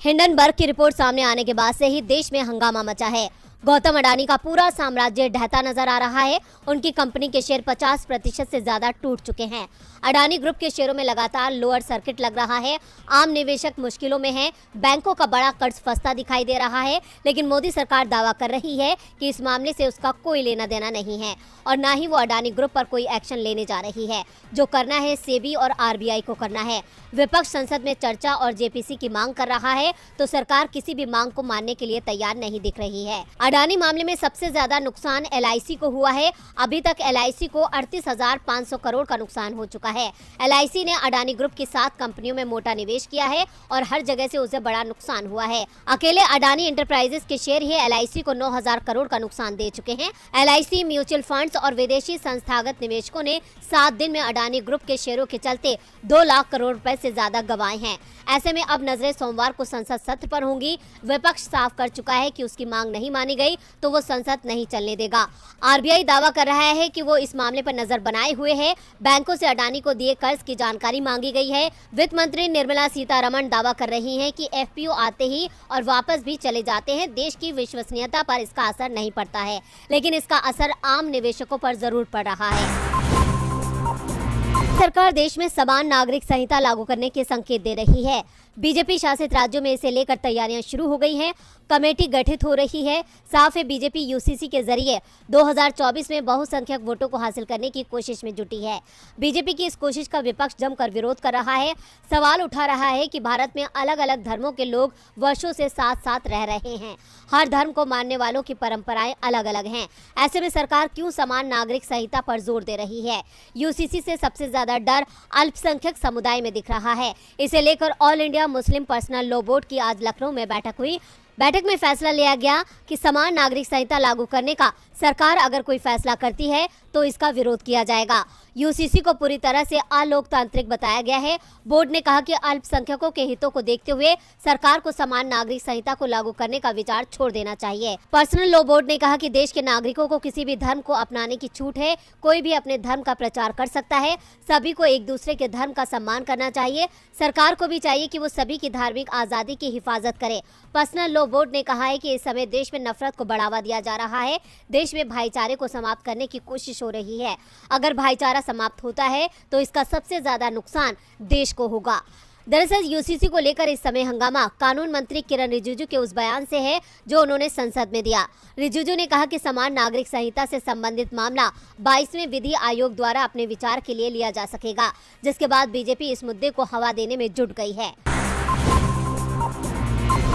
Hindenburg की report सामने आने के बाद से ही देश में हंगामा मचा है। गौतम अडानी का पूरा साम्राज्य ढहता नजर आ रहा है। उनकी कंपनी के शेयर 50% से ज्यादा टूट चुके हैं। अडानी ग्रुप के शेयरों में लगातार लोअर सर्किट लग रहा है। आम निवेशक मुश्किलों में हैं। बैंकों का बड़ा कर्ज फंसता दिखाई दे रहा है, लेकिन मोदी सरकार दावा कर रही है कि इस मामले से उसका कोई लेना देना नहीं है और ना ही वो अडानी ग्रुप पर कोई एक्शन लेने जा रही है। जो करना है सेबी और आरबीआई को करना है। विपक्ष संसद में चर्चा और जेपीसी की मांग कर रहा है, तो सरकार किसी भी मांग को मानने के लिए तैयार नहीं दिख रही है। अडानी मामले में सबसे ज्यादा नुकसान एलआईसी को हुआ है। अभी तक एलआईसी को 38,500 करोड़ का नुकसान हो चुका है। एलआईसी ने अडानी ग्रुप की 7 कंपनियों में मोटा निवेश किया है और हर जगह से उसे बड़ा नुकसान हुआ है। अकेले अडानी एंटरप्राइजेस के शेयर ही एलआईसी को 9,000 करोड़ का नुकसान दे चुके हैं। एलआईसी, म्यूचुअल फंड्स और विदेशी संस्थागत निवेशकों ने 7 दिन में अडानी ग्रुप के शेयरों के चलते 2 लाख करोड़ रुपए से ज्यादा गंवाए हैं। ऐसे में अब नजरें सोमवार को संसद सत्र पर होंगी। विपक्ष साफ कर चुका है कि उसकी मांग नहीं मानी गई तो वो संसद नहीं चलने देगा। आरबीआई दावा कर रहा है कि वो इस मामले पर नजर बनाए हुए है। बैंकों से अडानी को दिए कर्ज की जानकारी मांगी गई है। वित्त मंत्री निर्मला सीतारमण दावा कर रही हैं कि एफपीओ आते ही और वापस भी चले जाते हैं। देश की विश्वसनीयता पर इसका असर नहीं पड़ता है, लेकिन इसका असर आम निवेशकों पर जरूर पड़ रहा है। सरकार देश में समान नागरिक संहिता लागू करने के संकेत दे रही है। बीजेपी शासित राज्यों में इसे लेकर तैयारियां शुरू हो गई हैं। कमेटी गठित हो रही है। साफ है, बीजेपी यूसीसी के जरिए 2024 में बहुसंख्यक वोटों को हासिल करने की कोशिश में जुटी है। बीजेपी की इस कोशिश का विपक्ष जमकर विरोध कर रहा है। सवाल उठा रहा है कि भारत में अलग अलग धर्मों के लोग वर्षों से साथ साथ रह रहे हैं। हर धर्म को मानने वालों की परंपराएं अलग अलग हैं। ऐसे में सरकार क्यों समान नागरिक संहिता पर जोर दे रही है? यूसीसी से सबसे ज्यादा डर अल्पसंख्यक समुदाय में दिख रहा है। इसे लेकर all India Muslim personal law board की आज लखनऊ में बैठक हुई। बैठक में फैसला लिया गया कि समान नागरिक संहिता लागू करने का सरकार अगर कोई फैसला करती है तो इसका विरोध किया जाएगा। यूसीसी को पूरी तरह से अलोकतांत्रिक बताया गया है। बोर्ड ने कहा कि अल्पसंख्यकों के हितों को देखते हुए सरकार को समान नागरिक संहिता को लागू करने का विचार छोड़ देना चाहिए। पर्सनल लॉ बोर्ड ने कहा कि देश के नागरिकों को किसी भी धर्म को अपनाने की छूट है। कोई भी अपने धर्म का प्रचार कर सकता है। सभी को एक दूसरे के धर्म का सम्मान करना चाहिए। सरकार को भी चाहिए कि वो सभी की धार्मिक आजादी की हिफाजत करे। पर्सनल लॉ बोर्ड ने कहा है कि इस समय देश में नफरत को बढ़ावा दिया जा रहा है। देश में भाईचारे को समाप्त करने की कोशिश हो रही है। अगर भाईचारा समाप्त होता है तो इसका सबसे ज्यादा नुकसान देश को होगा। दरअसल यूसीसी को लेकर इस समय हंगामा कानून मंत्री किरण रिजिजू के उस बयान से है जो उन्होंने संसद में दिया। रिजिजू ने कहा कि समान नागरिक संहिता से संबंधित मामला 22वें विधि आयोग द्वारा अपने विचार के लिए लिया जा सकेगा, जिसके बाद बीजेपी इस मुद्दे को हवा देने में जुट गई है।